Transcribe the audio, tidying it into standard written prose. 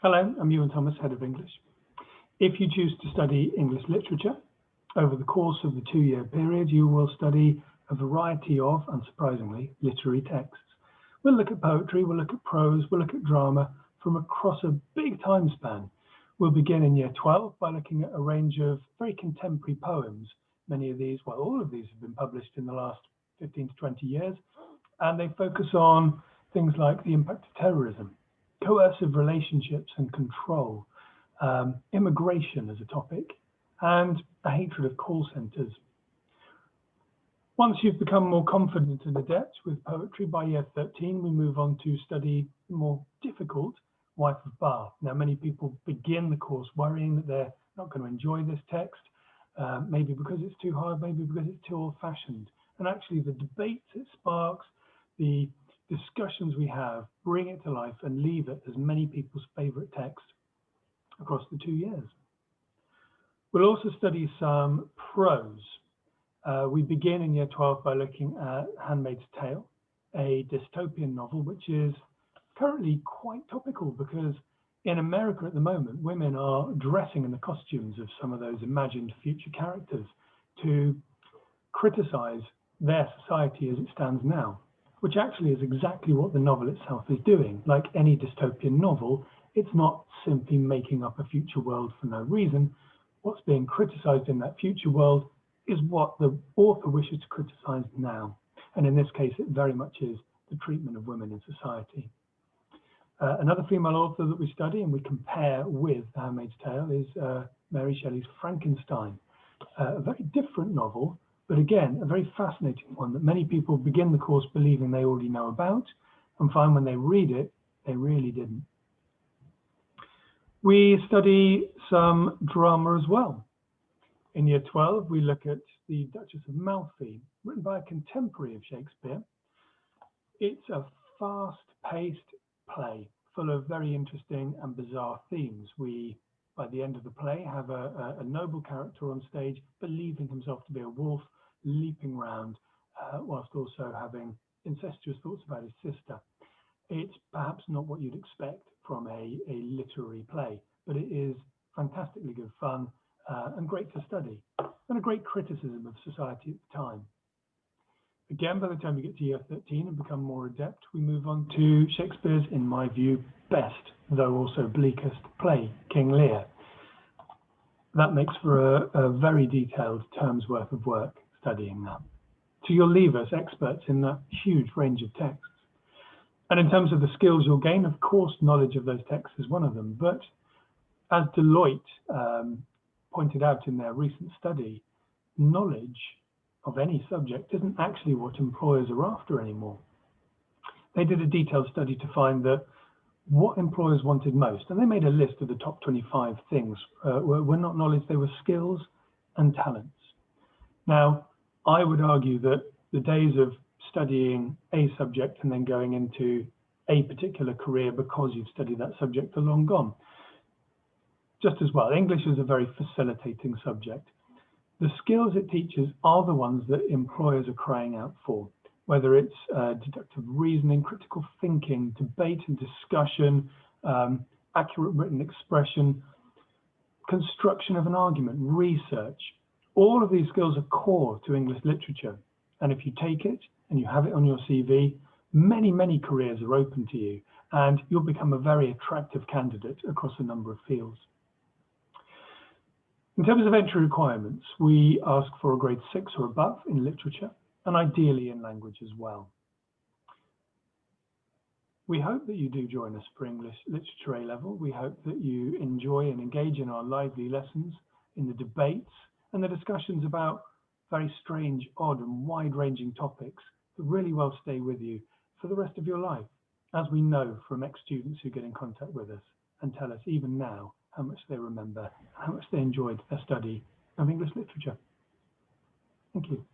Hello, I'm Ewan Thomas, Head of English. If you choose to study English literature, over the course of the 2-year period, you will study a variety of, unsurprisingly, literary texts. We'll look at poetry, we'll look at prose, we'll look at drama from across a big time span. We'll begin in Year 12 by looking at a range of very contemporary poems. Many of these, well, all of these have been published in the last 15 to 20 years, and they focus on things like the impact of terrorism, coercive relationships and control, immigration as a topic, and a hatred of call centres. Once you've become more confident and adept with poetry, by Year 13, we move on to study the more difficult Wife of Bath. Now, many people begin the course worrying that they're not going to enjoy this text, maybe because it's too hard, maybe because it's too old-fashioned. And actually, the debates it sparks, the discussions we have, bring it to life and leave it as many people's favourite text across the 2 years. We'll also study some prose. We begin in Year 12 by looking at Handmaid's Tale, a dystopian novel which is currently quite topical because in America at the moment, women are dressing in the costumes of some of those imagined future characters to criticise their society as it stands now, which actually is exactly what the novel itself is doing. Like any dystopian novel, it's not simply making up a future world for no reason. What's being criticised in that future world is what the author wishes to criticise now. And in this case, it very much is the treatment of women in society. Another female author that we study and we compare with The Handmaid's Tale is Mary Shelley's Frankenstein, a very different novel, but again, a very fascinating one that many people begin the course believing they already know about and find when they read it, they really didn't. We study some drama as well. In Year 12, we look at The Duchess of Malfi, written by a contemporary of Shakespeare. It's a fast-paced play full of very interesting and bizarre themes. We, by the end of the play, have a noble character on stage believing himself to be a wolf, leaping round, whilst also having incestuous thoughts about his sister. It's perhaps not what you'd expect from a literary play, but it is fantastically good fun and great to study, and a great criticism of society at the time. Again, by the time we get to Year 13 and become more adept, we move on to Shakespeare's, in my view, best, though also bleakest play, King Lear. That makes for a very detailed term's worth of work studying that. So you'll leave us experts in that huge range of texts. And in terms of the skills you'll gain, of course, knowledge of those texts is one of them. But as Deloitte pointed out in their recent study, knowledge of any subject isn't actually what employers are after anymore. They did a detailed study to find that what employers wanted most, and they made a list of the top 25 things, were not knowledge, they were skills and talents. Now, I would argue that the days of studying a subject and then going into a particular career because you've studied that subject are long gone. Just as well, English is a very facilitating subject. The skills it teaches are the ones that employers are crying out for, whether it's deductive reasoning, critical thinking, debate and discussion, accurate written expression, construction of an argument, research. All of these skills are core to English literature. And if you take it and you have it on your CV, many, many careers are open to you, and you'll become a very attractive candidate across a number of fields. In terms of entry requirements, we ask for a grade 6 or above in literature, and ideally in language as well. We hope that you do join us for English Literature A-Level. We hope that you enjoy and engage in our lively lessons, in the debates, and the discussions about very strange, odd, and wide-ranging topics that really will stay with you for the rest of your life, as we know from ex-students who get in contact with us and tell us even now how much they remember, how much they enjoyed their study of English literature. Thank you.